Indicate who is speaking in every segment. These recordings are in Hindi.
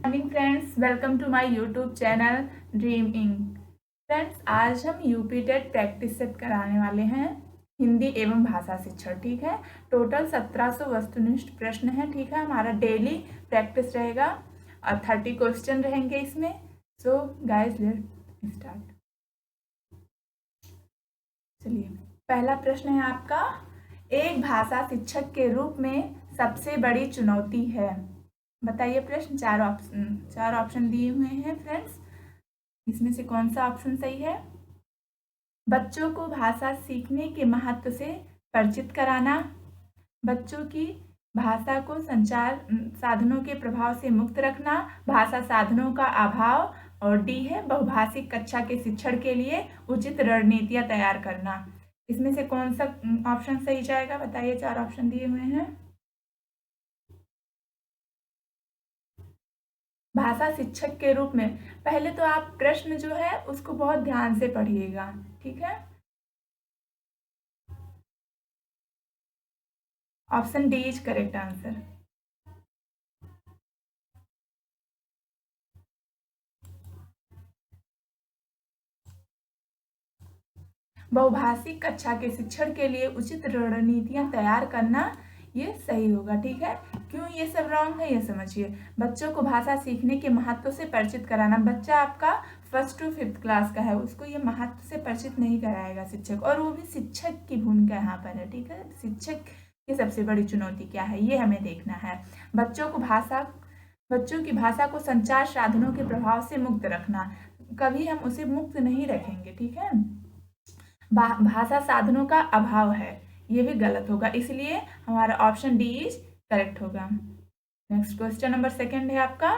Speaker 1: Morning friends, welcome to my YouTube channel dream ink. Friends, आज हम यूपी टेट प्रैक्टिस सेट कराने वाले हैं हिंदी एवं भाषा शिक्षण। ठीक है, टोटल 1700 वस्तुनिष्ठ प्रश्न है। ठीक है, हमारा डेली प्रैक्टिस रहेगा और 30 क्वेश्चन रहेंगे इसमें। So guys, let's start. चलिए, पहला प्रश्न है आपका, एक भाषा शिक्षक के रूप में सबसे बड़ी चुनौती है। बताइए प्रश्न। चार ऑप्शन दिए हुए हैं फ्रेंड्स, इसमें से कौन सा ऑप्शन सही है? बच्चों को भाषा सीखने के महत्व से परिचित कराना, बच्चों की भाषा को संचार साधनों के प्रभाव से मुक्त रखना, भाषा साधनों का अभाव, और डी है बहुभाषिक कक्षा के शिक्षण के लिए उचित रणनीतियां तैयार करना। इसमें से कौन सा ऑप्शन सही जाएगा? बताइए, चार ऑप्शन दिए हुए हैं। भाषा शिक्षक के रूप में, पहले तो आप प्रश्न जो है उसको बहुत ध्यान से पढ़िएगा। ठीक है, option D is correct answer. बहुभाषिक कक्षा के शिक्षण के लिए उचित रणनीतियां तैयार करना, ये सही होगा। ठीक है, क्यों ये सब रॉन्ग है ये समझिए। बच्चों को भाषा सीखने के महत्व से परिचित कराना, बच्चा आपका 1st to 5th क्लास का है, उसको ये महत्व से परिचित नहीं कराएगा शिक्षक, और वो भी शिक्षक की भूमिका यहाँ पर है। ठीक है, शिक्षक की सबसे बड़ी चुनौती क्या है ये हमें देखना है। बच्चों की भाषा को संचार साधनों के प्रभाव से मुक्त रखना, कभी हम उसे मुक्त नहीं रखेंगे। ठीक है, भाषा साधनों का अभाव है, ये भी गलत होगा, इसलिए हमारा ऑप्शन डी इज करेक्ट होगा। नेक्स्ट क्वेश्चन नंबर 2 है आपका,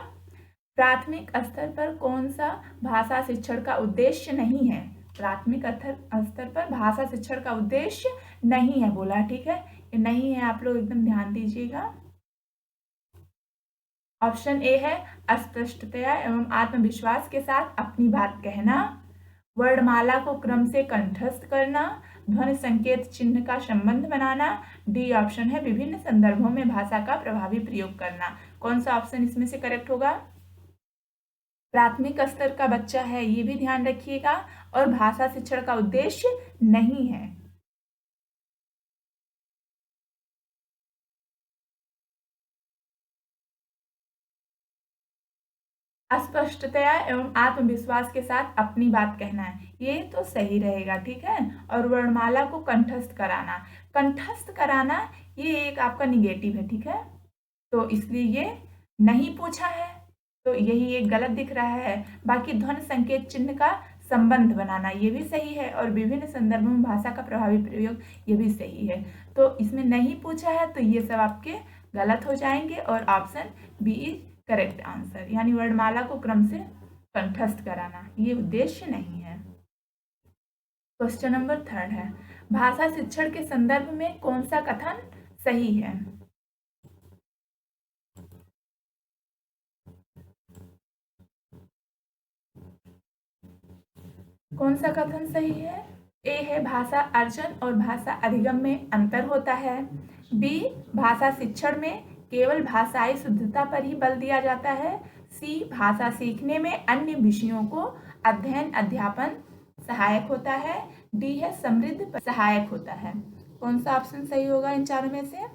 Speaker 1: प्राथमिक स्तर पर कौन सा भाषा शिक्षण का उद्देश्य नहीं है? प्राथमिक स्तर पर भाषा शिक्षण का उद्देश्य नहीं है बोला। ठीक है, ये नहीं है, आप लोग एकदम ध्यान दीजिएगा। ऑप्शन ए है अस्पष्टता एवं आत्मविश्वास के साथ अपनी बात कहना, वर्णमाला को क्रम से कंठस्थ करना, ध्वनि संकेत चिन्ह का संबंध बनाना, डी ऑप्शन है विभिन्न संदर्भों में भाषा का प्रभावी प्रयोग करना। कौन सा ऑप्शन इसमें से करेक्ट होगा? प्राथमिक स्तर का बच्चा है, ये भी ध्यान रखिएगा, और भाषा शिक्षण का उद्देश्य नहीं है। अस्पष्टता एवं आत्मविश्वास के साथ अपनी बात कहना है, ये तो सही रहेगा। ठीक है, और वर्णमाला को कंठस्थ कराना, कंठस्थ कराना ये एक आपका निगेटिव है। ठीक है, तो इसलिए ये नहीं पूछा है, तो यही एक गलत दिख रहा है। बाकी ध्वनि संकेत चिन्ह का संबंध बनाना ये भी सही है, और विभिन्न संदर्भों में भाषा का प्रभावी प्रयोग ये भी सही है। तो इसमें नहीं पूछा है, तो ये सब आपके गलत हो जाएंगे, और option B is correct answer, यानी वर्णमाला को क्रम से कंठस्थ कराना ये उद्देश्य नहीं है। क्वेश्चन नंबर 3 है, भाषा शिक्षण के संदर्भ में कौन सा कथन सही है? कौन सा कथन सही है? ए है भाषा अर्जन और भाषा अधिगम में अंतर होता है, बी भाषा शिक्षण में केवल भाषाई शुद्धता पर ही बल दिया जाता है, सी भाषा सीखने में अन्य विषयों को अध्ययन अध्यापन सहायक होता है, डी है समृद्ध सहायक होता है। कौन सा ऑप्शन सही होगा इन चारों में से?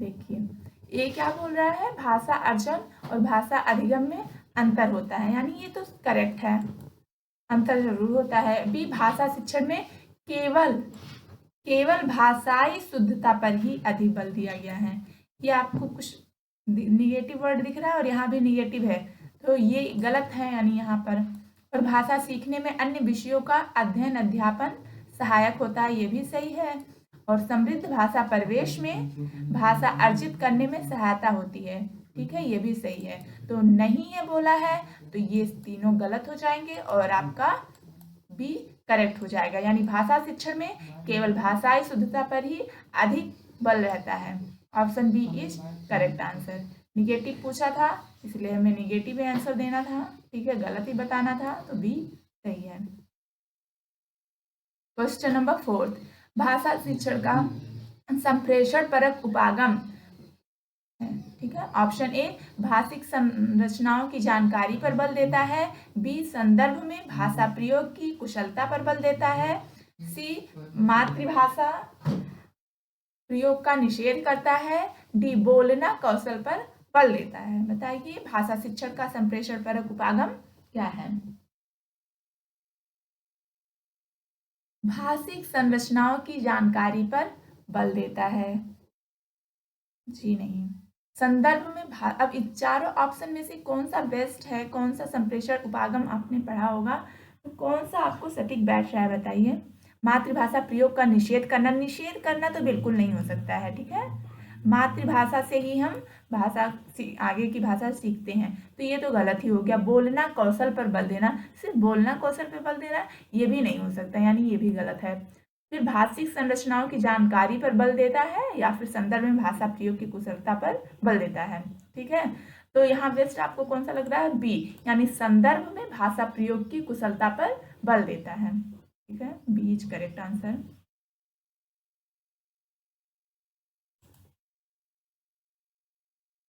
Speaker 1: देखिए, ये क्या बोल रहा है, भाषा अर्जन और भाषा अधिगम में अंतर होता है, यानी ये तो करेक्ट है, अंतर जरूर होता है। बी भाषा शिक्षण में केवल केवल भाषाई शुद्धता पर ही अधिक बल दिया गया है, ये आपको कुछ निगेटिव वर्ड दिख रहा है और यहाँ भी निगेटिव है, तो ये गलत है, यानी यहाँ पर। और भाषा सीखने में अन्य विषयों का अध्ययन अध्यापन सहायक होता है, ये भी सही है। और समृद्ध भाषा परिवेश में भाषा अर्जित करने में सहायता होती है। ठीक है, ये भी सही है, तो नहीं ये बोला है, तो ये तीनों गलत हो जाएंगे, और आपका बी करेक्ट हो जाएगा, यानी भाषा शिक्षण में केवल भाषाई शुद्धता पर ही अधिक बल रहता है। Option B is correct answer. Negative पूछा था, इसलिए हमें निगेटिव आंसर देना था। ठीक है, गलत ही बताना था, तो बी सही है। क्वेश्चन नंबर 4, भाषा शिक्षण का संप्रेषण परक उपागम ठीक है। ऑप्शन ए भाषिक संरचनाओं की जानकारी पर बल देता है, बी संदर्भ में भाषा प्रयोग की कुशलता पर बल देता है, सी मातृभाषा प्रयोग का निषेध करता है, डी बोलना कौशल पर बल देता है। बताइए भाषा शिक्षण का संप्रेषण परक उपागम क्या है? भाषिक संरचनाओं की जानकारी पर बल देता है। जी नहीं। संदर्भ में अब इन चारों ऑप्शन में से कौन सा बेस्ट है, कौन सा संप्रेषण उपागम आपने पढ़ा होगा, तो कौन सा आपको सटीक बैठ रहा है बताइए? मातृभाषा प्रयोग का निषेध करना तो बिल्कुल नहीं हो सकता है, ठीक है। मातृभाषा से ही हम आगे की भाषा सीखते हैं, तो ये तो गलत ही हो गया। बोलना कौशल पर बल देना, सिर्फ बोलना कौशल पर बल देना ये भी नहीं हो सकता, यानी ये भी गलत है। फिर भाषिक संरचनाओं की जानकारी पर बल देता है या फिर संदर्भ में भाषा प्रयोग की कुशलता पर बल देता है, ठीक है। तो यहाँ बेस्ट आपको कौन सा लग रहा है? बी, यानी संदर्भ में भाषा प्रयोग की कुशलता पर बल देता है, ठीक है। B is correct answer.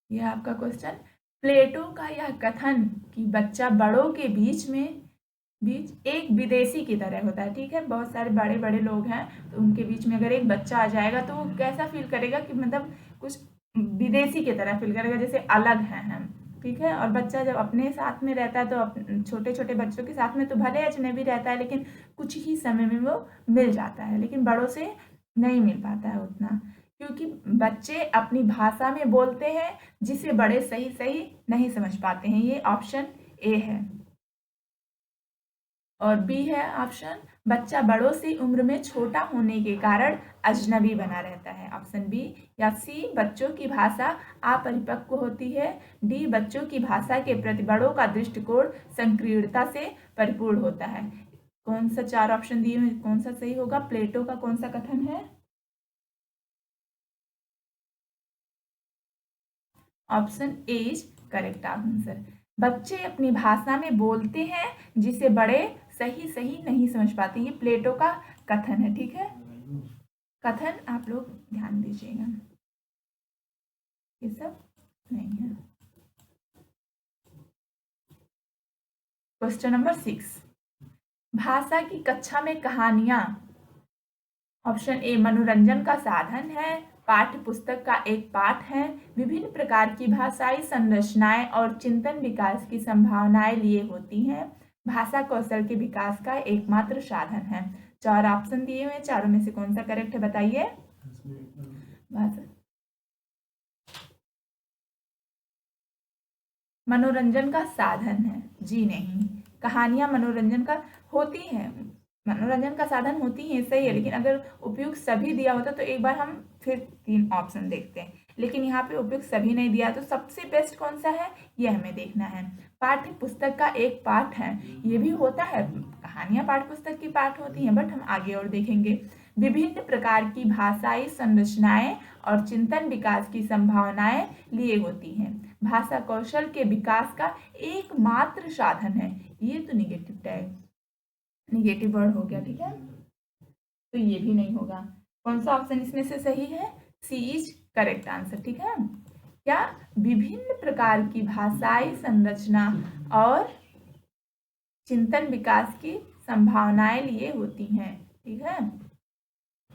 Speaker 1: यह आपका क्वेश्चन, प्लेटो का यह कथन कि बच्चा बड़ों के बीच एक विदेशी की तरह होता है, ठीक है। बहुत सारे बड़े बड़े लोग हैं, तो उनके बीच में अगर एक बच्चा आ जाएगा तो वो कैसा फील करेगा कि मतलब कुछ विदेशी की तरह फील करेगा, जैसे अलग हैं हम, ठीक है। और बच्चा जब अपने साथ में रहता है तो छोटे छोटे बच्चों के साथ में तो भले अजनबी रहता है, लेकिन कुछ ही समय में वो मिल जाता है, लेकिन बड़ों से नहीं मिल पाता है उतना, क्योंकि बच्चे अपनी भाषा में बोलते हैं जिसे बड़े सही सही नहीं समझ पाते हैं। ये ऑप्शन ए है। और बी है ऑप्शन, बच्चा बड़ों से उम्र में छोटा होने के कारण अजनबी बना रहता है, ऑप्शन बी। या सी, बच्चों की भाषा अपरिपक्व होती है, डी, बच्चों की भाषा के प्रति बड़ों का दृष्टिकोण संकीर्णता से परिपूर्ण होता है। कौन सा चार ऑप्शन दिए हुए, कौन सा सही होगा? प्लेटो का कौन सा कथन है? Option A is correct answer. बच्चे अपनी भाषा में बोलते हैं जिसे बड़े सही सही नहीं समझ पाते, ये प्लेटो का कथन है, ठीक है। कथन आप लोग ध्यान दीजिएगा, ये सब नहीं है। क्वेश्चन नंबर 6, भाषा की कक्षा में कहानियां, ऑप्शन ए मनोरंजन का साधन है, पाठ्य पुस्तक का एक पाठ है, विभिन्न प्रकार की भाषाई संरचनाएं और चिंतन विकास की संभावनाएं लिए होती हैं, भाषा कौशल के विकास का एकमात्र साधन है। चार ऑप्शन दिए हुए, चारों में से कौन सा करेक्ट है बताइए? भाषा मनोरंजन का साधन है, जी नहीं। कहानियां मनोरंजन का होती हैं, मनोरंजन का साधन होती हैं, सही है, लेकिन अगर उपयुक्त सभी दिया होता तो एक बार हम फिर 3 ऑप्शन देखते हैं, लेकिन यहाँ पे उपयुक्त सभी नहीं दिया, तो सबसे बेस्ट कौन सा है ये हमें देखना है। पाठ्य पुस्तक का एक पाठ है, ये भी होता है, कहानियां पाठ्य पुस्तक की पाठ होती हैं, बट हम आगे और देखेंगे। विभिन्न प्रकार की भाषाई संरचनाएं और चिंतन विकास की संभावनाएं लिए होती हैं, भाषा कौशल के विकास का एकमात्र साधन है, ये तो निगेटिव टैग, निगेटिव वर्ड हो गया, ठीक है, तो ये भी नहीं होगा। कौन सा ऑप्शन इसमें से सही है? सी इज करेक्ट आंसर, ठीक है। क्या? विभिन्न प्रकार की भाषाई संरचना और चिंतन विकास की संभावनाएं लिए होती हैं, ठीक है।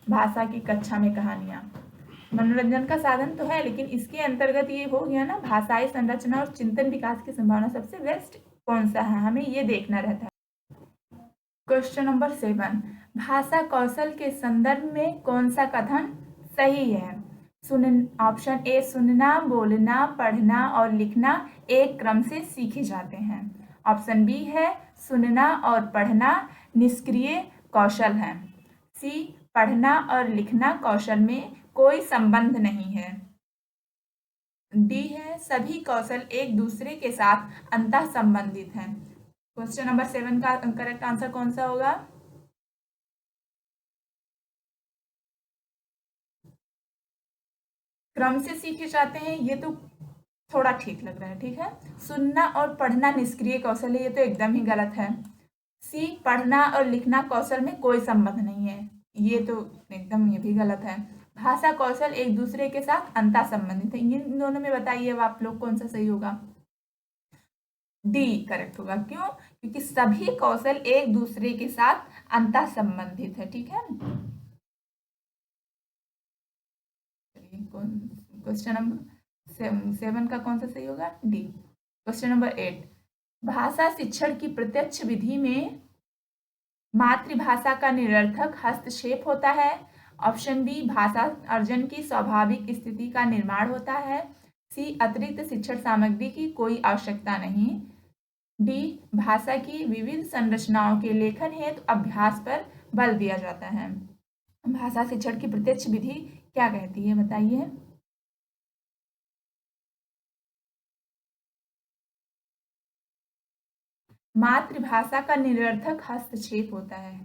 Speaker 1: भाषा की कक्षा में कहानियां मनोरंजन का साधन तो है, लेकिन इसके अंतर्गत ये हो गया ना, भाषाई संरचना और चिंतन विकास की संभावना सबसे बेस्ट कौन सा है, हमें ये देखना रहता है। क्वेश्चन नंबर 7, भाषा कौशल के संदर्भ में कौन सा कथन सही है? ऑप्शन ए, सुनना, बोलना, पढ़ना और लिखना एक क्रम से सीखे जाते हैं, ऑप्शन बी है, सुनना और पढ़ना निष्क्रिय कौशल है, सी, पढ़ना और लिखना कौशल में कोई संबंध नहीं है, डी है, सभी कौशल एक दूसरे के साथ अंतः संबंधित हैं। क्वेश्चन नंबर 7 का करेक्ट आंसर कौन सा होगा? क्रम से सीखे जाते हैं, ये तो थोड़ा ठीक लग रहा है, ठीक है। सुनना और पढ़ना निष्क्रिय कौशल है, ये तो एकदम ही गलत है। सी, पढ़ना और लिखना कौशल में कोई संबंध नहीं है, ये तो एकदम ये भी गलत है। भाषा कौशल एक दूसरे के साथ अंतर संबंधित है। इन दोनों में बताइए अब आप लोग कौन सा सही होगा। डी करेक्ट होगा। क्यों? क्योंकि सभी कौशल एक दूसरे के साथ अंतर संबंधित है। ठीक है, क्वेश्चन नंबर 7 का कौन सा सही होगा? डी। क्वेश्चन नंबर 8, भाषा शिक्षण की प्रत्यक्ष विधि में मातृभाषा का निरर्थक हस्तक्षेप होता है। ऑप्शन बी, भाषा अर्जन की स्वाभाविक स्थिति का निर्माण होता है। सी, अतिरिक्त शिक्षण सामग्री की कोई आवश्यकता नहीं। डी, भाषा की विविध संरचनाओं के लेखन हेतु अभ्यास पर बल दिया जाता है। भाषा शिक्षण की प्रत्यक्ष विधि क्या कहती है, बताइए। मातृभाषा का निरर्थक हस्तक्षेप होता है,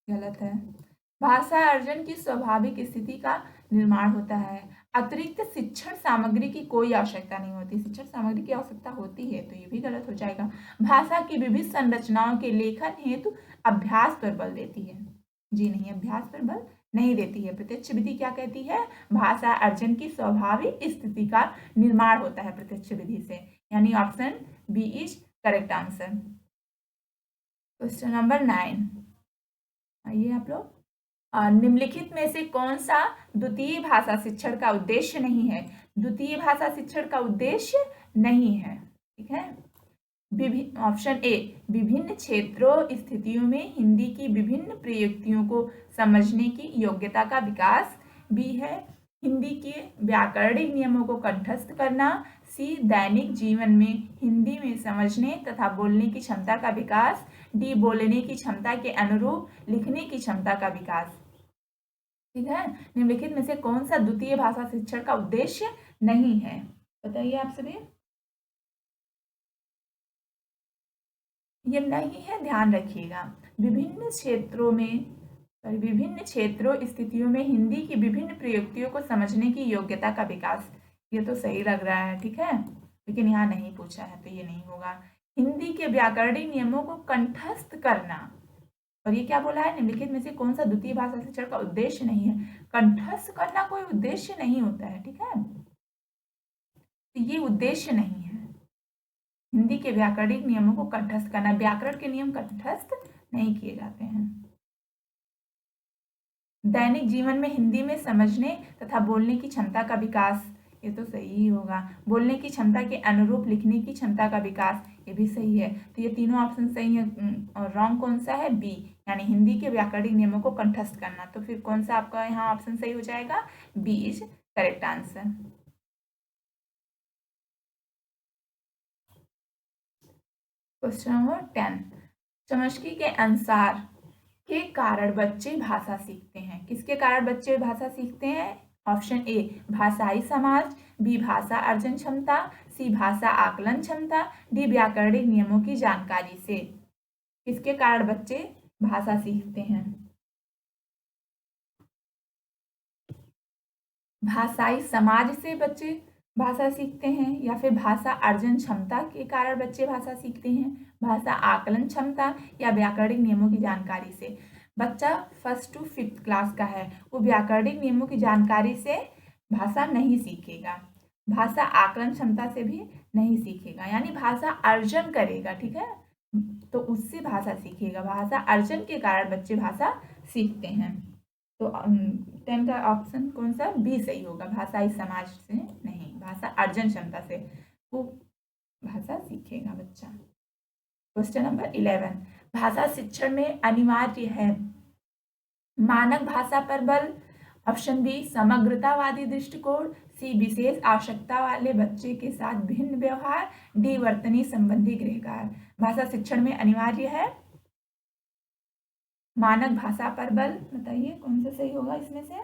Speaker 1: गलत है। भाषा अर्जन की स्वाभाविक स्थिति का निर्माण होता है। अतिरिक्त शिक्षण सामग्री की कोई आवश्यकता नहीं होती। शिक्षण सामग्री की आवश्यकता होती है, तो ये भी गलत हो जाएगा। भाषा की विविध संरचनाओं के लेखन हेतु अभ्यास पर बल देती है, जी नहीं, अभ्यास पर बल नहीं देती है। प्रत्यक्ष विधि क्या कहती है? भाषा अर्जन की स्वाभाविक स्थिति का निर्माण होता है प्रत्यक्ष विधि से, यानी option B is correct answer. Question number 9, आइए आप लोग। निम्नलिखित में से कौन सा द्वितीय भाषा शिक्षण का उद्देश्य नहीं है? द्वितीय भाषा शिक्षण का उद्देश्य नहीं है, ठीक है। ऑप्शन ए, विभिन्न क्षेत्रों स्थितियों में हिंदी की विभिन्न प्रयुक्तियों को समझने की योग्यता का विकास। बी है, हिंदी के व्याकरणिक नियमों को कंठस्थ करना। सी, दैनिक जीवन में हिंदी में समझने तथा बोलने की क्षमता का विकास। डी, बोलने की क्षमता के अनुरूप लिखने की क्षमता का विकास। ठीक है, निम्नलिखित में से कौन सा द्वितीय भाषा शिक्षण का उद्देश्य नहीं है, बताइए आप सभी। ये नहीं है, ध्यान रखिएगा। विभिन्न क्षेत्रों स्थितियों में हिंदी की विभिन्न प्रयुक्तियों को समझने की योग्यता का विकास, ये तो सही लग रहा है, ठीक है, लेकिन यहाँ नहीं पूछा है तो ये नहीं होगा। हिंदी के व्याकरणिक नियमों को कंठस्थ करना, और ये क्या बोला है? निम्नलिखित में से कौन सा द्वितीय भाषा शिक्षण का उद्देश्य नहीं है? कंठस्थ करना कोई उद्देश्य नहीं होता है, ठीक है, तो ये उद्देश्य नहीं है। हिंदी के व्याकरणिक नियमों को कंठस्थ करना, व्याकरण के नियम कंठस्थ नहीं किए जाते हैं। दैनिक जीवन में हिंदी में समझने तथा बोलने की क्षमता का विकास, ये तो सही ही होगा। बोलने की क्षमता के अनुरूप लिखने की क्षमता का विकास, ये भी सही है। तो ये तीनों ऑप्शन सही है, और रॉन्ग कौन सा है? बी, यानी हिंदी के व्याकरणिक नियमों को कंठस्थ करना। तो फिर कौन सा आपका यहाँ ऑप्शन सही हो जाएगा? B is correct answer. Question number 10, Chomsky के अनुसार के कारण बच्चे भाषा सीखते हैं। किसके कारण बच्चे भाषा सीखते हैं? ऑप्शन ए, भाषाई समाज। बी, भाषा अर्जन क्षमता। सी, भाषा आकलन क्षमता। डी, व्याकरणिक नियमों की जानकारी से। किसके कारण बच्चे भाषा सीखते हैं? भाषाई समाज से बच्चे भाषा सीखते हैं, या फिर भाषा अर्जन क्षमता के कारण बच्चे भाषा सीखते हैं, भाषा आकलन क्षमता, या व्याकरणिक नियमों की जानकारी से। बच्चा 1st to 5th क्लास का है, वो व्याकरणिक नियमों की जानकारी से भाषा नहीं सीखेगा, भाषा आकलन क्षमता से भी नहीं सीखेगा, यानी भाषा अर्जन करेगा, ठीक है, तो उससे भाषा सीखेगा। भाषा अर्जन के कारण बच्चे भाषा सीखते हैं। तो 10 का ऑप्शन कौन सा? बी सही होगा, भाषाई समाज से नहीं, भाषा अर्जन क्षमता से वो भाषा सीखेगा बच्चा। क्वेश्चन नंबर 11, भाषा शिक्षण में अनिवार्य है मानक भाषा पर बल। ऑप्शन बी, समग्रतावादी दृष्टिकोण। सी, विशेष आवश्यकता वाले बच्चे के साथ भिन्न व्यवहार। डी, वर्तनी संबंधी गृहकार। भाषा शिक्षण में अनिवार्य है मानक भाषा पर बल, बताइए कौन सा सही होगा इसमें से?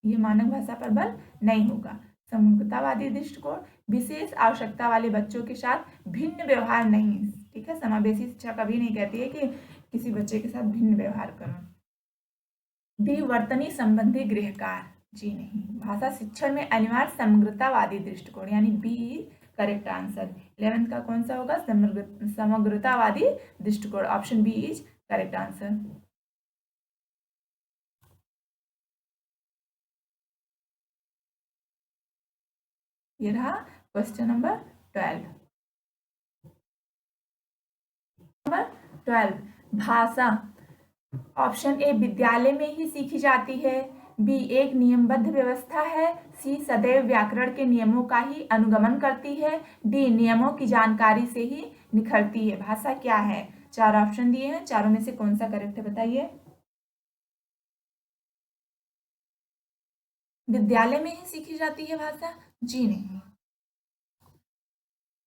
Speaker 1: ये मानक भाषा पर बल नहीं होगा। समग्रतावादी दृष्टिकोण, विशेष आवश्यकता वाले बच्चों के साथ भिन्न व्यवहार नहीं, ठीक है, समावेशी शिक्षा कभी नहीं कहती है कि किसी बच्चे के साथ भिन्न व्यवहार करो। डी, वर्तनी संबंधी गृहकार, जी नहीं, भाषा शिक्षण में अनिवार्य समग्रतावादी दृष्टिकोण, यानी बी करेक्ट आंसर। 11th का कौन सा होगा? समग्रतावादी दृष्टिकोण, option B is correct answer. ये रहा क्वेश्चन नंबर 12। नंबर 12 भाषा। ऑप्शन ए विद्यालय में ही सीखी जाती है, बी एक नियमबद्ध व्यवस्था है, सी सदैव व्याकरण के नियमों का ही अनुगमन करती है, डी नियमों की जानकारी से ही निखरती है। भाषा क्या है? चार ऑप्शन दिए हैं, चारों में से कौन सा करेक्ट है बताइए। विद्यालय में ही सीखी जाती है भाषा? जी नहीं।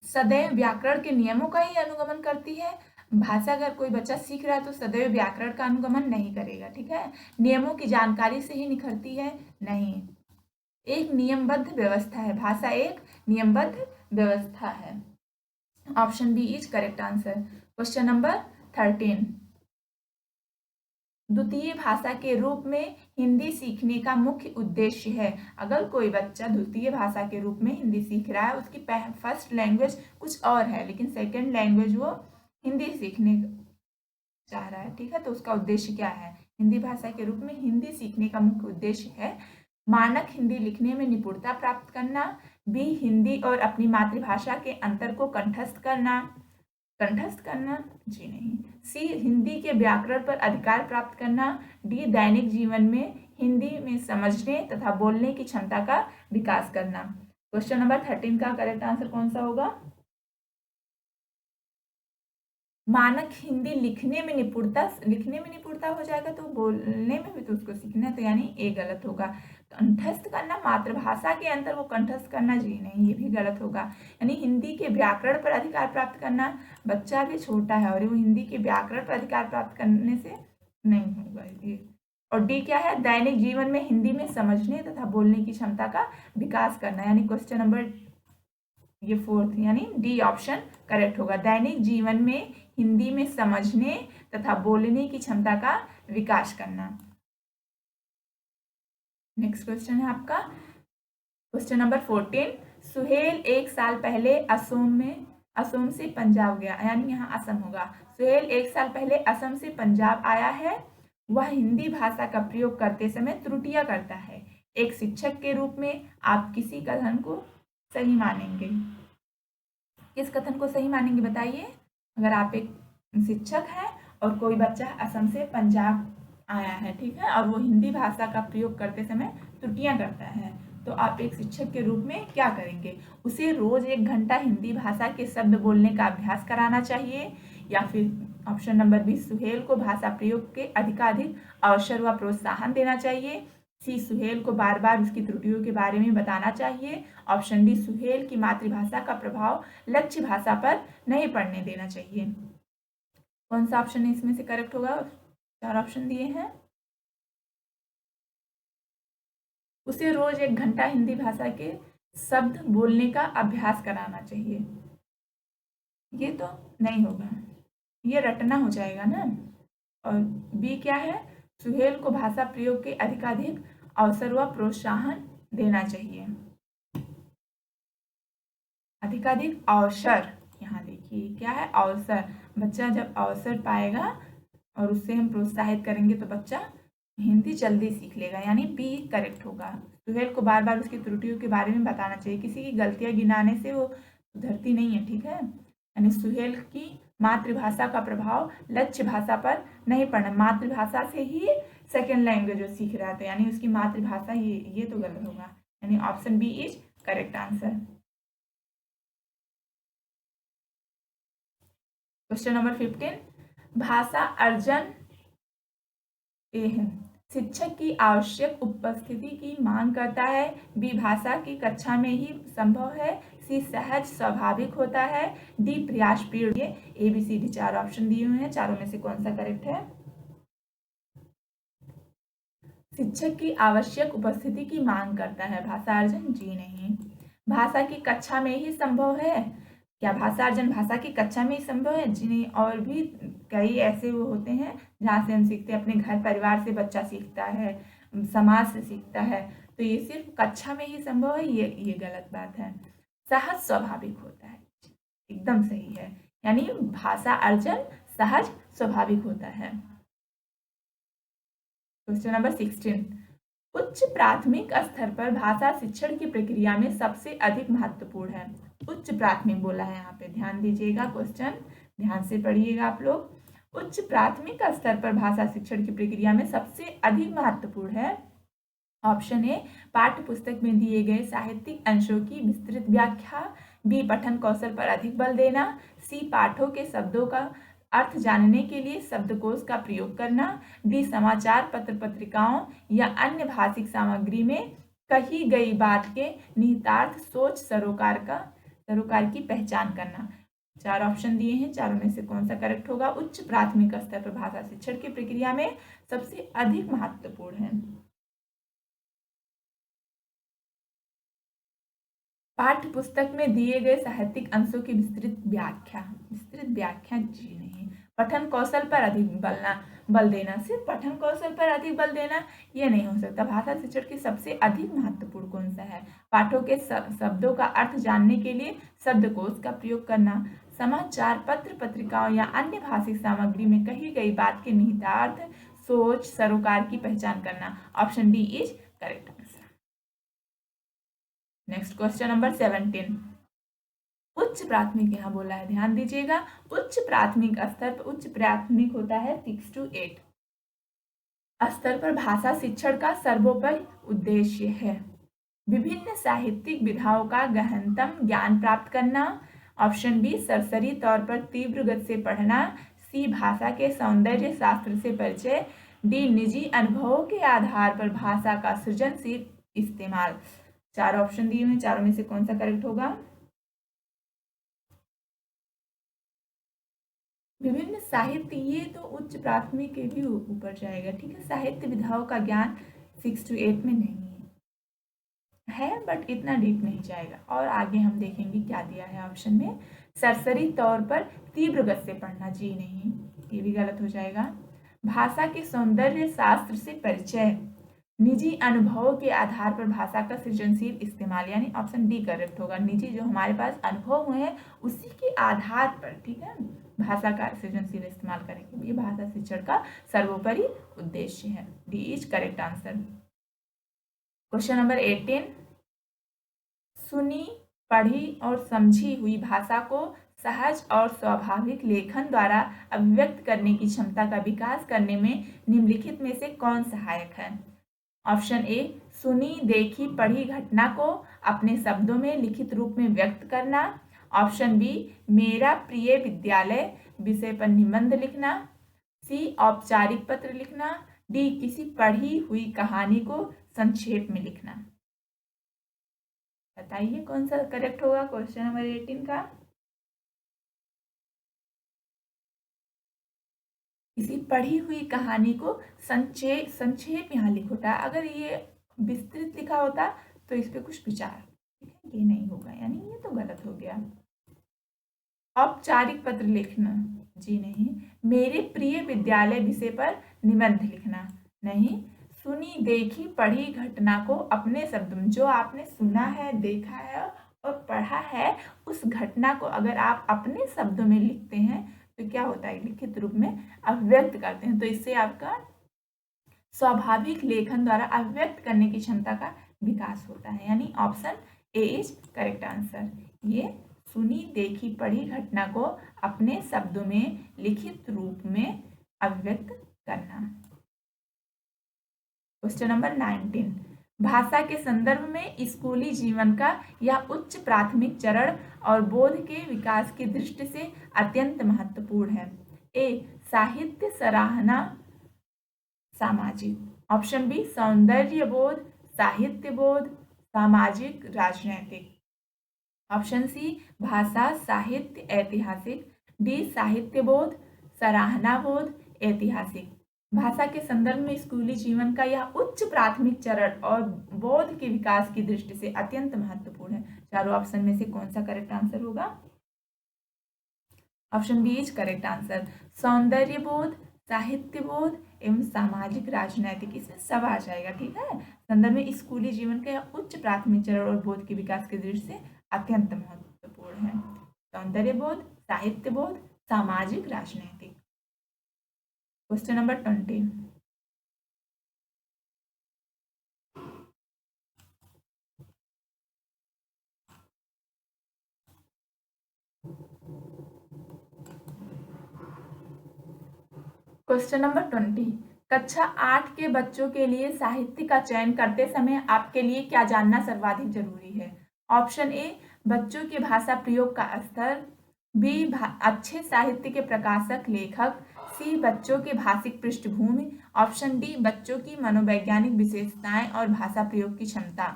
Speaker 1: सदैव व्याकरण के नियमों का ही अनुगमन करती है। भाषा अगर कोई बच्चा सीख रहा है तो सदैव व्याकरण का अनुगमन नहीं करेगा, ठीक है। नियमों की जानकारी से ही निखरती है? नहीं। एक नियमबद्ध व्यवस्था है, भाषा एक नियमबद्ध व्यवस्था है। Option B is correct answer. Question number 13 द्वितीय भाषा के रूप में हिंदी सीखने का मुख्य उद्देश्य है। अगर कोई बच्चा द्वितीय भाषा के रूप में हिंदी सीख रहा है, उसकी फर्स्ट लैंग्वेज कुछ और है लेकिन सेकंड लैंग्वेज वो हिंदी सीखने चाह रहा है, ठीक है, तो उसका उद्देश्य क्या है? हिंदी भाषा के रूप में हिंदी सीखने का मुख्य उद्देश्य है मानक हिंदी लिखने में निपुणता प्राप्त करना, बी हिंदी और अपनी मातृभाषा के अंतर को कंठस्थ करना जी नहीं, सी हिंदी के व्याकरण पर अधिकार प्राप्त करना, डी दैनिक जीवन में हिंदी में समझने तथा बोलने की क्षमता का विकास करना। क्वेश्चन नंबर 13 का करेक्ट आंसर कौन सा होगा? मानक हिंदी लिखने में निपुणता हो जाएगा तो बोलने में भी तो उसको सीखना है, तो यानी ए गलत होगा। कंठस्थ करना, मातृभाषा के अंतर को कंठस्थ करना, जी नहीं, ये भी गलत होगा। यानी हिंदी के व्याकरण पर अधिकार प्राप्त करना, बच्चा भी छोटा है और वो हिंदी के व्याकरण पर अधिकार प्राप्त करने से नहीं होगा ये। और डी क्या है? दैनिक जीवन में हिंदी में समझने तथा बोलने की क्षमता का विकास करना, यानी क्वेश्चन नंबर ये 4th यानी डी ऑप्शन करेक्ट होगा। दैनिक जीवन में हिंदी में समझने तथा बोलने की क्षमता का विकास करना। नेक्स्ट क्वेश्चन है आपका क्वेश्चन नंबर 14 सुहेल एक साल पहले असम से पंजाब गया, यानी यहाँ असम होगा। सुहेल एक साल पहले असम से पंजाब आया है। वह हिंदी भाषा का प्रयोग करते समय त्रुटियां करता है। एक शिक्षक के रूप में आप किसी कथन को सही मानेंगे? किस कथन को सही मानेंगे बताइए। अगर आप एक शिक्षक हैं और कोई बच्चा असम से पंजाब आया है, ठीक है, और वो हिंदी भाषा का प्रयोग करते समय त्रुटियां करता है, तो आप एक शिक्षक के रूप में क्या करेंगे? उसे रोज 1 घंटा हिंदी भाषा के शब्द बोलने का अभ्यास कराना चाहिए, या फिर ऑप्शन नंबर बी सुहेल को भाषा प्रयोग के अधिकाधिक अवसर व प्रोत्साहन देना चाहिए, सी सुहेल को बार बार उसकी त्रुटियों के बारे में बताना चाहिए, ऑप्शन डी सुहेल की मातृभाषा का प्रभाव लक्ष्य भाषा पर नहीं पड़ने देना चाहिए। कौन सा ऑप्शन इसमें से करेक्ट होगा? 4 ऑप्शन दिए हैं। उसे रोज 1 घंटा हिंदी भाषा के शब्द बोलने का अभ्यास कराना चाहिए। ये तो नहीं होगा, ये रटना हो जाएगा ना। और बी क्या है? सुहेल को भाषा प्रयोग के अधिकाधिक अवसर व प्रोत्साहन देना चाहिए। अधिकाधिक अवसर, यहाँ देखिए क्या है? अवसर। बच्चा जब अवसर पाएगा और उससे हम प्रोत्साहित करेंगे तो बच्चा हिंदी जल्दी सीख लेगा, यानी बी करेक्ट होगा। सुहेल को बार बार उसकी त्रुटियों के बारे में बताना चाहिए। किसी की गलतियां गिनाने से वो सुधरती नहीं है, ठीक है। यानी सुहेल की मातृभाषा का प्रभाव लक्ष्य भाषा पर नहीं पड़ना, मातृभाषा से ही सेकेंड लैंग्वेज वो सीख रहा था, यानी उसकी मातृभाषा ये तो गलत होगा, यानी option B is correct answer. Question number 15 भाषा अर्जन ए है। शिक्षक की आवश्यक उपस्थिति की मांग करता है, बी भाषा की कक्षा में ही संभव है, सी सहज स्वाभाविक होता है, डी प्रयासपूर्ण। ये ABCD 4 ऑप्शन दिए हुए हैं, चारों में से कौन सा करेक्ट है? शिक्षक की आवश्यक उपस्थिति की मांग करता है, भाषा अर्जन, जी नहीं। भाषा की कक्षा में ही संभव है, क्या भाषा अर्जन भाषा की कक्षा में ही संभव है? जी नहीं। और भी कई ऐसे वो होते हैं जहाँ से हम सीखते हैं, अपने घर परिवार से बच्चा सीखता है, समाज से सीखता है, तो ये सिर्फ कक्षा में ही संभव है, ये गलत बात है। सहज स्वाभाविक होता है, एकदम सही है, यानी भाषा अर्जन सहज स्वाभाविक होता है। क्वेश्चन नंबर 16 उच्च प्राथमिक स्तर पर भाषा शिक्षण की प्रक्रिया में सबसे अधिक महत्वपूर्ण है। उच्च प्राथमिक बोला है यहाँ पे, ध्यान दीजिएगा, क्वेश्चन ध्यान से पढ़िएगा आप लोग। उच्च प्राथमिक स्तर पर भाषा शिक्षण की प्रक्रिया में सबसे अधिक महत्वपूर्ण है। ऑप्शन ए, पाठ्य पुस्तक में दिए गए साहित्यिक अंशों की विस्तृत व्याख्या। बी, पठन कौशल पर अधिक बल देना। सी, पाठों के शब्दों का अर्थ जानने के लिए शब्दकोश का प्रयोग करना। डी, समाचार पत्र पत्रिकाओं या अन्य भाषिक सामग्री में कही गई बात के निहितार्थ सोच सरोकार की पहचान करना। चार ऑप्शन दिए हैं, चारों में से कौन सा करेक्ट होगा? उच्च प्राथमिक स्तर पर भाषा शिक्षण की प्रक्रिया में सबसे अधिक महत्वपूर्ण है। पाठ्य पुस्तक में दिए गए साहित्यिक अंशों की विस्तृत व्याख्या जी नहीं। पठन कौशल पर अधिक बल देना, सिर्फ पठन कौशल पर अधिक बल देना ये नहीं हो सकता। भाषा शिक्षण की सबसे अधिक महत्वपूर्ण कौन सा है? पाठों के शब्दों का अर्थ जानने के लिए शब्दकोश का प्रयोग करना। समाचार पत्र पत्रिकाओं या अन्य भाषिक सामग्री में कही गई बात के निहितार्थ सोच सरोकार की पहचान करना। Option D is correct answer. Next question number 17। उच्च प्राथमिक यहाँ बोला है, ध्यान दीजिएगा। उच्च प्राथमिक स्तर पर, उच्च प्राथमिक होता है 6 to 8 स्तर पर भाषा शिक्षण का सर्वोपरि उद्देश्य है विभिन्न साहित्यिक विधाओं का गहनतम ज्ञान प्राप्त करना। ऑप्शन बी, सरसरी तौर पर तीव्र गति से पढ़ना। सी, भाषा के सौंदर्य शास्त्र से परिचय। डी, निजी अनुभवों के आधार पर भाषा का सृजनशील इस्तेमाल। चार ऑप्शन दिए हुए, चारों में से कौन सा करेक्ट होगा? विभिन्न साहित्य, ये तो उच्च प्राथमिक के भी ऊपर जाएगा, ठीक है। साहित्य विधाओं का ज्ञान 6 to 8 में नहीं है बट इतना डीप नहीं जाएगा। और आगे हम देखेंगे क्या दिया है ऑप्शन में। सरसरी तौर पर तीव्र गति से पढ़ना जी नहीं, ये भी गलत हो जाएगा। भाषा के सौंदर्य शास्त्र से परिचय, निजी अनुभवों के आधार पर भाषा का सृजनशील इस्तेमाल, यानी ऑप्शन डी करेक्ट होगा। निजी जो हमारे पास अनुभव हुए हैं उसी के आधार पर, ठीक है, भाषा का सृजनशील इस्तेमाल करेंगे। ये भाषा शिक्षण का सर्वोपरि उद्देश्य है। D is correct answer. Question number 18। सुनी पढ़ी और समझी हुई भाषा को सहज और स्वाभाविक लेखन द्वारा अभिव्यक्त करने की क्षमता का विकास करने में निम्नलिखित में से कौन सहायक है? ऑप्शन ए, सुनी देखी पढ़ी घटना को अपने शब्दों में लिखित रूप में व्यक्त करना। ऑप्शन बी, मेरा प्रिय विद्यालय विषय पर निबंध लिखना। सी, औपचारिक पत्र लिखना। डी, किसी पढ़ी हुई कहानी को संक्षेप में लिखना। बताइए कौन सा करेक्ट होगा क्वेश्चन नंबर 18 का? किसी पढ़ी हुई कहानी को संक्षेप यहाँ लिखोटा, अगर ये विस्तृत लिखा होता तो इस पे कुछ विचार, ठीक है, ये नहीं होगा, यानी ये तो गलत हो गया। औपचारिक पत्र लिखना जी नहीं। मेरे प्रिय विद्यालय विषय पर निबंध लिखना नहीं। सुनी देखी पढ़ी घटना को अपने शब्द में, जो आपने सुना है देखा है और पढ़ा है उस घटना को अगर आप अपने शब्दों में लिखते हैं तो क्या होता है, लिखित रूप में अभिव्यक्त करते हैं, तो इससे आपका स्वाभाविक लेखन द्वारा अभिव्यक्त करने की क्षमता का विकास होता है, यानी option A is correct answer. ये सुनी देखी पढ़ी घटना को अपने शब्दों में लिखित रूप में अभिव्यक्त करना। Question number 19। भाषा के संदर्भ में स्कूली जीवन का यह उच्च प्राथमिक चरण और बोध के विकास की दृष्टि से अत्यंत महत्वपूर्ण है। ए, साहित्य सराहना सामाजिक। ऑप्शन बी, सौंदर्य बोध साहित्य बोध सामाजिक राजनैतिक। ऑप्शन सी, भाषा साहित्य ऐतिहासिक। डी, साहित्य बोध सराहना बोध ऐतिहासिक। भाषा के संदर्भ में स्कूली जीवन का यह उच्च प्राथमिक चरण और बोध के विकास की दृष्टि से अत्यंत महत्वपूर्ण है। चारों ऑप्शन में से कौन सा करेक्ट आंसर होगा? Option B is correct answer. सौंदर्य बोध साहित्य बोध एवं सामाजिक राजनैतिक, इसमें सब आ जाएगा, ठीक है। संदर्भ में स्कूली जीवन का यह उच्च प्राथमिक चरण और बोध के विकास की दृष्टि से अत्यंत महत्वपूर्ण है। सौंदर्य बोध साहित्य बोध सामाजिक राजनैतिक। Question number 20। क्वेश्चन नंबर 20, कक्षा 8 के बच्चों के लिए साहित्य का चयन करते समय आपके लिए क्या जानना सर्वाधिक जरूरी है? ऑप्शन ए, बच्चों के भाषा प्रयोग का स्तर, बी, अच्छे साहित्य के प्रकाशक लेखक, सी, बच्चों के भाषिक पृष्ठभूमि, ऑप्शन डी, बच्चों की मनोवैज्ञानिक विशेषताएं और भाषा प्रयोग की क्षमता।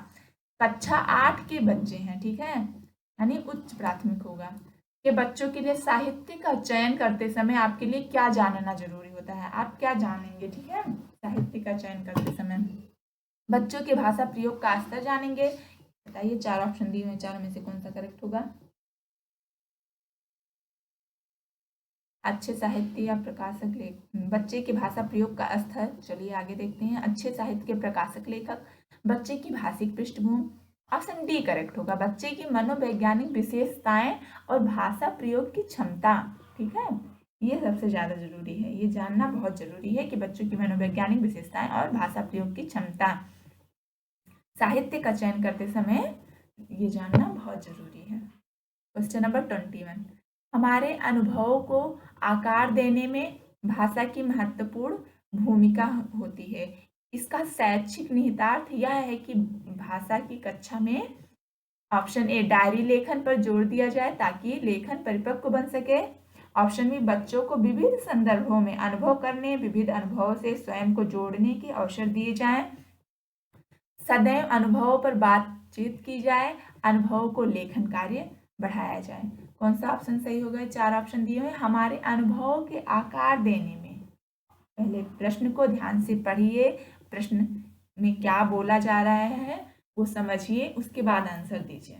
Speaker 1: कक्षा 8 के बच्चे हैं, ठीक है, यानी उच्च प्राथमिक होगा, कि बच्चों के लिए साहित्य का चयन करते समय आपके लिए क्या जानना जरूरी होता है? आप क्या जानेंगे, ठीक है, साहित्य का चयन करते समय? बच्चों के भाषा प्रयोग का स्तर जानेंगे। बताइए, 4 ऑप्शन दिए हुए, चारों में से कौन सा करेक्ट होगा? अच्छे साहित्य या प्रकाशक लेखक, बच्चे की भाषा प्रयोग का स्तर, चलिए आगे देखते हैं। अच्छे साहित्य के प्रकाशक लेखक, बच्चे की भाषिक पृष्ठभूमि, ऑप्शन डी करेक्ट होगा, बच्चे की मनोवैज्ञानिक विशेषताएं और भाषा प्रयोग की क्षमता, ठीक है, ये सबसे ज्यादा जरूरी है, ये जानना बहुत जरूरी है कि बच्चों की मनोवैज्ञानिक विशेषताएं और भाषा प्रयोग की क्षमता साहित्य का चयन करते समय ये जानना बहुत जरूरी है। क्वेश्चन नंबर 21, हमारे अनुभवों को आकार देने में भाषा की महत्वपूर्ण भूमिका होती है। इसका शैक्षिक निहितार्थ यह है कि भाषा की कक्षा में, ऑप्शन ए, डायरी लेखन पर जोर दिया जाए ताकि लेखन परिपक्व बन सके, ऑप्शन बी, बच्चों को विविध संदर्भों में अनुभव करने, विविध अनुभवों से स्वयं को जोड़ने के अवसर दिए जाएं, सदैव अनुभवों पर बातचीत की जाए, अनुभवों को लेखन कार्य बढ़ाया जाए। कौन सा ऑप्शन सही होगा? 4 ऑप्शन दिए हुए, हमारे अनुभवों के आकार देने में। पहले प्रश्न को ध्यान से पढ़िए, प्रश्न में क्या बोला जा रहा है वो समझिए, उसके बाद आंसर दीजिए।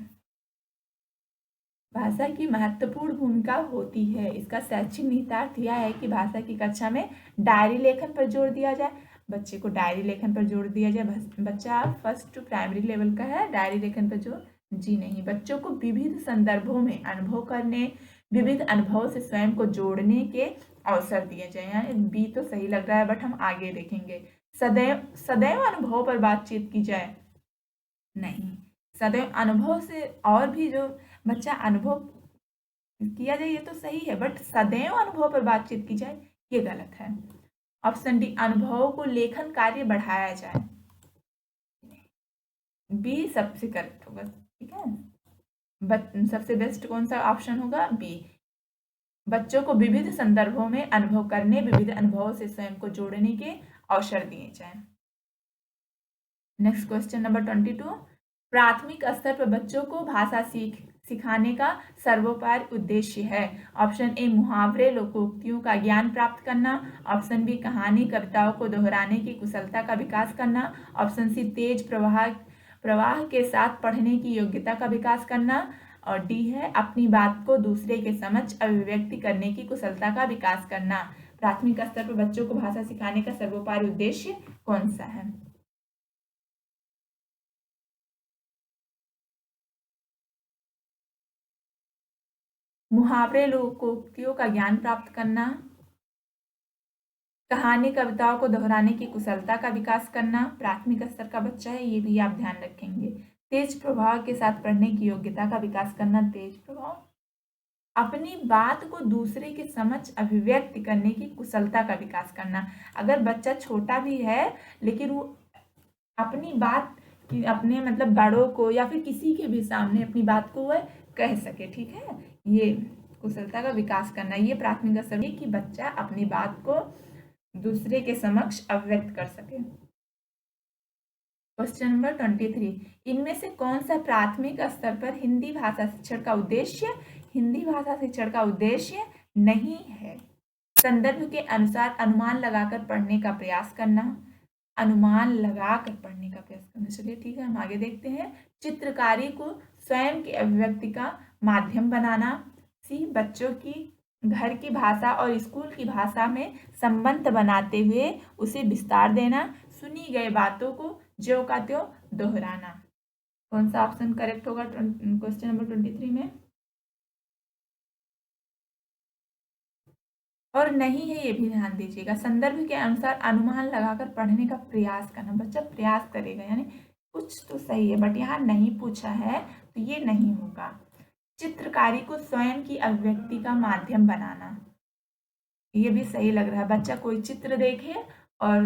Speaker 1: भाषा की महत्वपूर्ण भूमिका होती है, इसका शैक्षिक निहितार्थ यह है कि भाषा की कक्षा में डायरी लेखन पर जोर दिया जाए, बच्चे को डायरी लेखन पर जोर दिया जाए। बच्चा फर्स्ट टू प्राइमरी लेवल का है, डायरी लेखन पर जोर जी नहीं। बच्चों को विविध संदर्भों में अनुभव करने, विविध अनुभव से स्वयं को जोड़ने के अवसर दिए जाए, यानी बी तो सही लग रहा है, बट हम आगे देखेंगे। सदैव सदैव अनुभव पर बातचीत की जाए, नहीं, सदैव अनुभव से और भी जो बच्चा अनुभव किया जाए ये तो सही है, बट सदैव अनुभव पर बातचीत की जाए ये गलत है। ऑप्शन डी, अनुभवों को लेखन कार्य बढ़ाया जाए, बी सबसे करेक्ट होगा, ठीक है। सबसे बेस्ट कौन सा ऑप्शन होगा? बी, बच्चों को विविध संदर्भों में अनुभव करने, विविध अनुभवों से स्वयं को जोड़ने के अवसर दिए जाए। नेक्स्ट क्वेश्चन नंबर 22, प्राथमिक स्तर पर बच्चों को भाषा सिखाने का सर्वोपरि उद्देश्य है। ऑप्शन ए, मुहावरे लोकोक्तियों का ज्ञान प्राप्त करना, ऑप्शन बी, कहानी कविताओं को दोहराने की कुशलता का विकास करना, ऑप्शन सी, तेज प्रवाह के साथ पढ़ने की योग्यता का विकास करना, और डी है, अपनी बात को दूसरे के समक्ष अभिव्यक्ति करने की कुशलता का विकास करना। प्राथमिक स्तर पर बच्चों को भाषा सिखाने का सर्वोपरि उद्देश्य कौन सा है? मुहावरे लोकोक्तियों का ज्ञान प्राप्त करना, कहानी कविताओं को दोहराने की कुशलता का विकास करना। प्राथमिक स्तर का बच्चा है, ये भी आप ध्यान रखेंगे। तेज प्रभाव के साथ पढ़ने की योग्यता का विकास करना, तेज प्रभाव, अपनी बात को दूसरे के समक्ष अभिव्यक्त करने की कुशलता का विकास करना। अगर बच्चा छोटा भी है लेकिन वो अपनी बात अपने मतलब बड़ों को या फिर किसी के भी सामने अपनी बात को वह कह सके, ठीक है, ये कुशलता का विकास करना, ये प्राथमिक स्तर है कि बच्चा अपनी बात को दूसरे के समक्ष अभिव्यक्त कर सके। क्वेश्चन नंबर 23, इनमें से कौन सा प्राथमिक स्तर पर हिंदी भाषा शिक्षण का उद्देश्य नहीं है? संदर्भ के अनुसार अनुमान लगाकर पढ़ने का प्रयास करना, चलिए ठीक है, हम आगे देखते हैं। चित्रकारी को स्वयं की अभिव्यक्ति का माध्यम बनाना, सी, बच्चों की घर की भाषा और स्कूल की भाषा में संबंध बनाते हुए उसे विस्तार देना, सुनी गई बातों को ज्यों का त्यों दोहराना। कौन सा ऑप्शन करेक्ट होगा क्वेश्चन नंबर 23 में? और नहीं है ये भी ध्यान दीजिएगा। संदर्भ के अनुसार अनुमान लगाकर पढ़ने का प्रयास करना, बच्चा प्रयास करेगा, यानी कुछ तो सही है, बट यहाँ नहीं पूछा है तो ये नहीं होगा। चित्रकारी को स्वयं की अभिव्यक्ति का माध्यम बनाना, ये भी सही लग रहा है। बच्चा कोई चित्र देखे और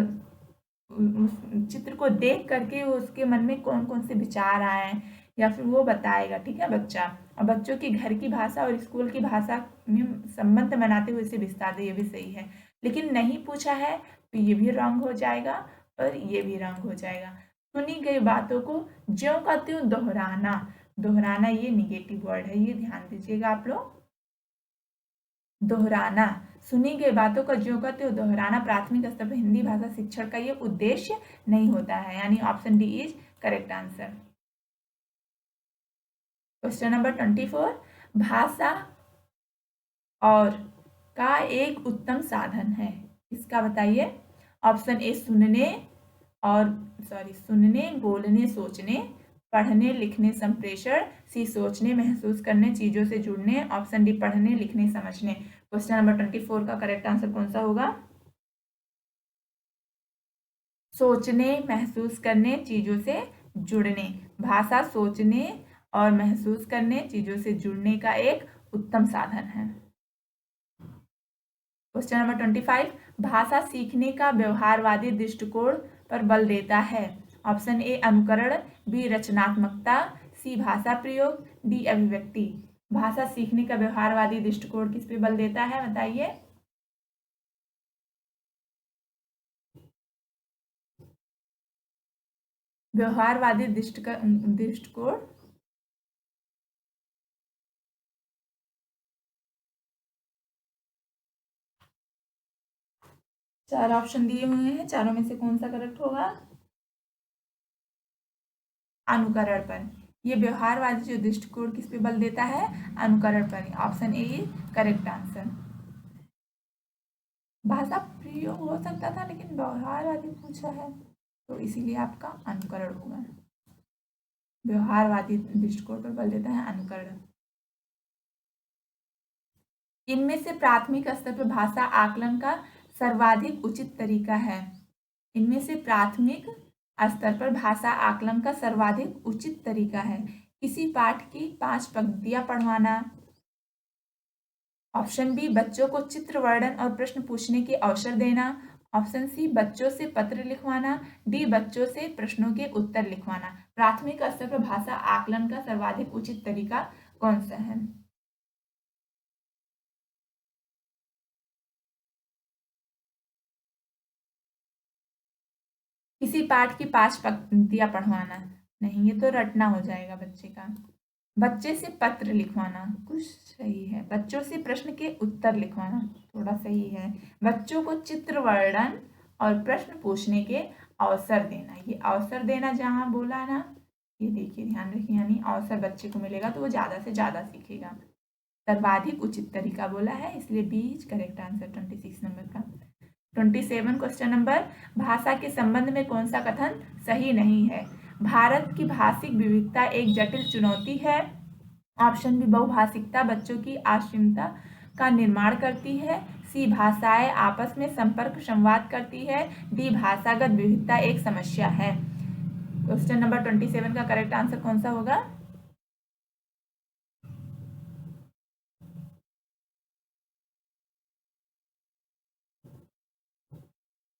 Speaker 1: उस चित्र को देख करके उसके मन में कौन कौन से विचार आए या फिर वो बताएगा, ठीक है बच्चा। और बच्चों की घर की भाषा और स्कूल की भाषा में संबंध बनाते हुए इसे विस्तार दे, ये भी सही है। लेकिन नहीं पूछा है तो ये भी रॉन्ग हो जाएगा और ये भी रॉन्ग हो जाएगा। सुनी गई बातों को ज्यों का त्यों दोहराना, दोहराना ये निगेटिव वर्ड है, ये ध्यान दीजिएगा आप लोग। दोहराना, सुनी गई बातों का ज्यों का त्यों दोहराना प्राथमिक स्तर पर हिंदी भाषा शिक्षण का ये उद्देश्य नहीं होता है, यानी option D is correct answer. Question number 24, भाषा और का एक उत्तम साधन है, इसका बताइए। ऑप्शन ए सुनने और सुनने, बोलने, सोचने, पढ़ने, लिखने, संप्रेषण, सी सोचने, महसूस करने, चीजों से जुड़ने, ऑप्शन डी पढ़ने, लिखने, समझने। क्वेश्चन नंबर 24 का करेक्ट आंसर कौन सा होगा? सोचने, महसूस करने, चीजों से जुड़ने। भाषा सोचने और महसूस करने, चीजों से जुड़ने का एक उत्तम साधन है। क्वेश्चन नंबर 25, भाषा सीखने का व्यवहारवादी दृष्टिकोण पर बल देता है। ऑप्शन ए अनुकरण, बी रचनात्मकता, सी भाषा प्रयोग, डी अभिव्यक्ति। भाषा सीखने का व्यवहारवादी दृष्टिकोण किस पे बल देता है, बताइए। व्यवहारवादी दृष्टिकोण, चार ऑप्शन दिए हुए हैं, चारों में से कौन सा करेक्ट होगा? अनुकरण पर। ये व्यवहारवादी जो दृष्टिकोण किस पे बल देता है? अनुकरण पर। Option A correct answer. भाषा प्रयोग हो सकता था लेकिन व्यवहारवादी पूछा है तो इसीलिए आपका अनुकरण होगा। व्यवहारवादी दृष्टिकोण पर बल देता है अनुकरण। इनमें से प्राथमिक स्तर पर भाषा आकलन का सर्वाधिक उचित तरीका है। इनमें से प्राथमिक स्तर पर भाषा आकलन का सर्वाधिक उचित तरीका है किसी पाठ की 5 पंक्तियां पढ़वाना। ऑप्शन बी बच्चों को चित्र वर्णन और प्रश्न पूछने के अवसर देना। ऑप्शन सी बच्चों से पत्र लिखवाना। डी बच्चों से प्रश्नों के उत्तर लिखवाना। प्राथमिक स्तर पर भाषा आकलन का सर्वाधिक उचित तरीका कौन सा है? किसी पाठ की 5 पंक्तियां पढ़वाना, नहीं ये तो रटना हो जाएगा बच्चे का। बच्चे से पत्र लिखवाना कुछ सही है। बच्चों से प्रश्न के उत्तर लिखवाना थोड़ा सही है। बच्चों को चित्र वर्णन और प्रश्न पूछने के अवसर देना, ये अवसर देना जहाँ बोला ना, ये देखिए ध्यान रखिए, यानी अवसर बच्चे को मिलेगा तो वो ज़्यादा से ज़्यादा सीखेगा। सर्वाधिक उचित तरीका बोला है, इसलिए बीच करेक्ट आंसर 26 नंबर का। 27 क्वेश्चन नंबर, भाषा के संबंध में कौन सा कथन सही नहीं है? भारत की भाषिक विविधता एक जटिल चुनौती है। ऑप्शन बी बहुभाषिकता बच्चों की आश्चर्यता का निर्माण करती है। सी भाषाएं आपस में संपर्क संवाद करती है। डी भाषागत विविधता एक समस्या है। क्वेश्चन नंबर 27 का करेक्ट आंसर कौन सा होगा?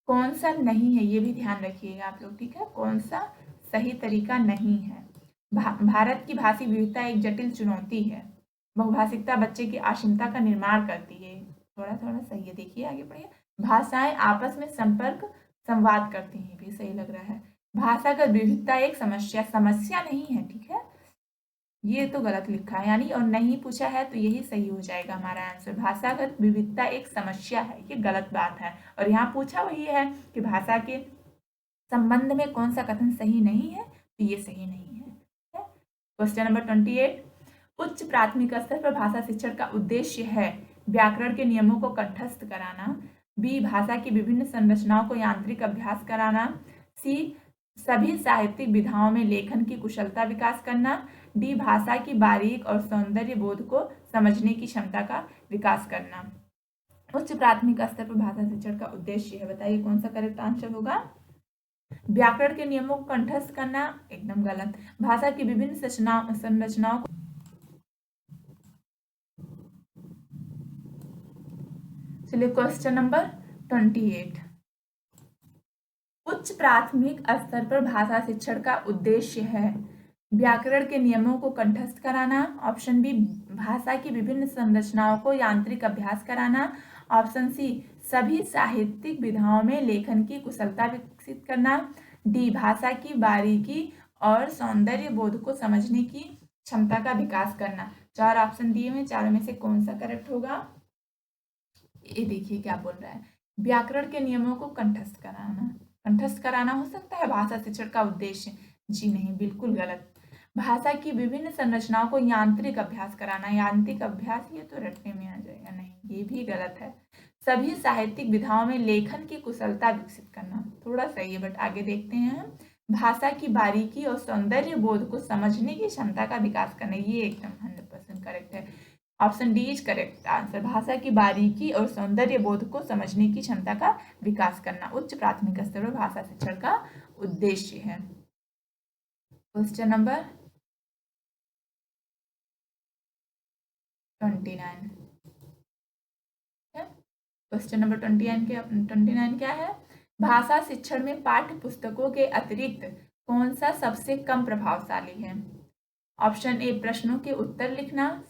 Speaker 1: कौन सा नहीं है ये भी ध्यान रखिएगा आप लोग, ठीक है? कौन सा सही तरीका नहीं है? भारत की भाषिक विविधता एक जटिल चुनौती है। बहुभाषिकता बच्चे की आशंका का निर्माण करती है, थोड़ा थोड़ा सही है, देखिए आगे बढ़िए। भाषाएं आपस में संपर्क संवाद करती हैं, भी सही लग रहा है। भाषागत विविधता एक समस्या, समस्या नहीं है, ठीक है? ये तो गलत लिखा है, यानी और नहीं पूछा है तो यही सही हो जाएगा हमारा आंसर। भाषागत विविधता एक समस्या है, ये गलत बात है। और यहाँ पूछा वही है कि भाषा के संबंध में कौन सा कथन सही नहीं है, तो ये सही नहीं है। क्वेश्चन नंबर 28, उच्च प्राथमिक स्तर पर भाषा शिक्षण का उद्देश्य है व्याकरण के नियमों को कंठस्थ कराना। बी भाषा की विभिन्न संरचनाओं को यांत्रिक अभ्यास कराना। सी सभी साहित्यिक विधाओं में लेखन की कुशलता विकास करना। डी भाषा की बारीक और सौंदर्य बोध को समझने की क्षमता का विकास करना। उच्च प्राथमिक स्तर पर भाषा शिक्षण का उद्देश्य है, बताइए कौन सा करेक्ट आंसर होगा? व्याकरण के नियमों को कंठस्थ करना एकदम गलत। भाषा की विभिन्न संरचनाओं को चलिए क्वेश्चन नंबर 28। उच्च प्राथमिक स्तर पर भाषा शिक्षण का उद्देश्य है व्याकरण के नियमों को कंठस्थ कराना, ऑप्शन बी भाषा की विभिन्न संरचनाओं को यांत्रिक अभ्यास कराना, ऑप्शन सी सभी साहित्यिक विधाओं में लेखन की कुशलता विकसित करना, डी भाषा की बारीकी और सौंदर्य बोध को समझने की क्षमता का विकास करना। 4 ऑप्शन दिए हुए, चारों में से कौन सा करेक्ट होगा? ये देखिए क्या बोल रहा है, व्याकरण के नियमों को कंठस्थ कराना। कंठस्थ कराना हो सकता है भाषा शिक्षण का उद्देश्य? जी नहीं, बिल्कुल गलत। भाषा की विभिन्न संरचनाओं को यांत्रिक अभ्यास कराना। यांत्रिक अभ्यास, ये तो रटने में आ जाएगा, नहीं ये भी गलत है। सभी साहित्यिक विधाओं में लेखन की कुशलता विकसित करना, थोड़ा सही है बट आगे देखते हैं हम। भाषा की बारीकी और सौंदर्य बोध को समझने की क्षमता का विकास करना, ये एकदम 100% करेक्ट है। Option D is correct answer. भाषा की बारीकी और सौंदर्य बोध को समझने की क्षमता का विकास करना उच्च प्राथमिक स्तर पर भाषा शिक्षण का उद्देश्य है। Question number 29। क्वेश्चन नंबर 29 क्या है? भाषा शिक्षण में पाठ्य पुस्तकों के अतिरिक्त कौन सा सबसे कम प्रभावशाली है? ऑप्शन ए प्रश्नों के उत्तर लिखना,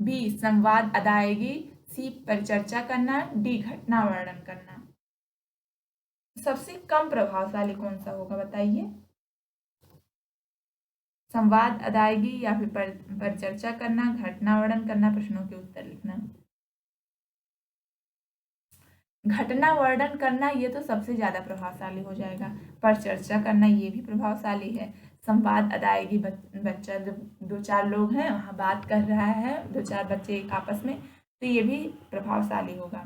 Speaker 1: बी संवाद अदायगी, सी परिचर्चा करना, डी घटना वर्णन करना। सबसे कम प्रभावशाली कौन सा होगा बताइए? संवाद अदायगी या फिर परिचर्चा करना, घटना वर्णन करना, प्रश्नों के उत्तर लिखना। घटना वर्णन करना ये तो सबसे ज्यादा प्रभावशाली हो जाएगा। परिचर्चा करना ये भी प्रभावशाली है। संवाद अदायगी, बच्चा दो चार लोग हैं वहाँ बात कर रहा है, दो चार बच्चे आपस में, तो ये भी प्रभावशाली होगा।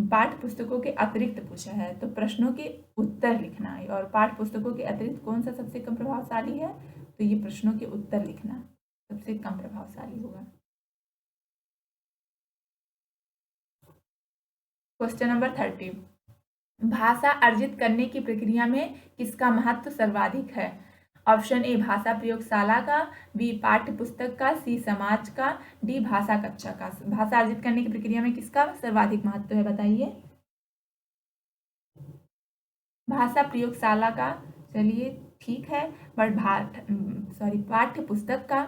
Speaker 1: पाठ्य पुस्तकों के अतिरिक्त पूछा है तो प्रश्नों के उत्तर लिखना है, और पाठ्य पुस्तकों के अतिरिक्त कौन सा सबसे कम प्रभावशाली है? तो ये प्रश्नों के उत्तर लिखना सबसे कम प्रभावशाली होगा। Question number 30। भाषा अर्जित करने की प्रक्रिया में किसका महत्व सर्वाधिक है? ऑप्शन ए भाषा प्रयोगशाला का, बी पाठ्य पुस्तक का, सी समाज का, डी भाषा कक्षा का। भाषा अर्जित करने की प्रक्रिया में किसका सर्वाधिक महत्व है बताइए? भाषा प्रयोगशाला का, चलिए ठीक है, बट पाठ्य पुस्तक का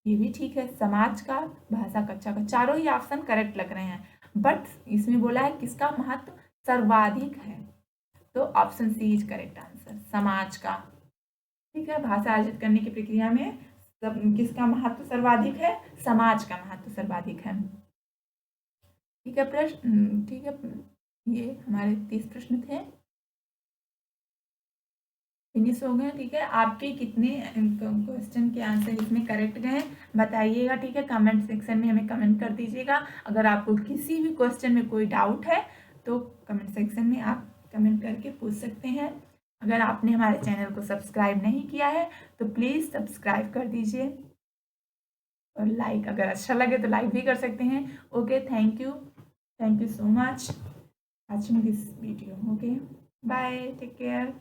Speaker 1: ये भी ठीक है, समाज का, भाषा कक्षा का, चारों ही ऑप्शन करेक्ट लग रहे हैं, बट इसमें बोला है किसका महत्व सर्वाधिक है, तो option C is correct answer, समाज का। ठीक है, भाषा अर्जित करने की प्रक्रिया में किसका महत्व सर्वाधिक है? समाज का महत्व सर्वाधिक है। ठीक है प्रश्न, ठीक है, ये हमारे 30 प्रश्न थे, फिनिश हो गए। ठीक है, आपके कितने क्वेश्चन के आंसर इसमें करेक्ट गए बताइएगा। ठीक है, कमेंट सेक्शन में हमें कमेंट कर दीजिएगा। अगर आपको किसी भी क्वेश्चन में कोई डाउट है तो कमेंट सेक्शन में आप कमेंट करके पूछ सकते हैं। अगर आपने हमारे चैनल को सब्सक्राइब नहीं किया है तो प्लीज़ सब्सक्राइब कर दीजिए, और लाइक, अगर अच्छा लगे तो लाइक भी कर सकते हैं। Okay, thank you so much watching this video. Okay, bye, take care.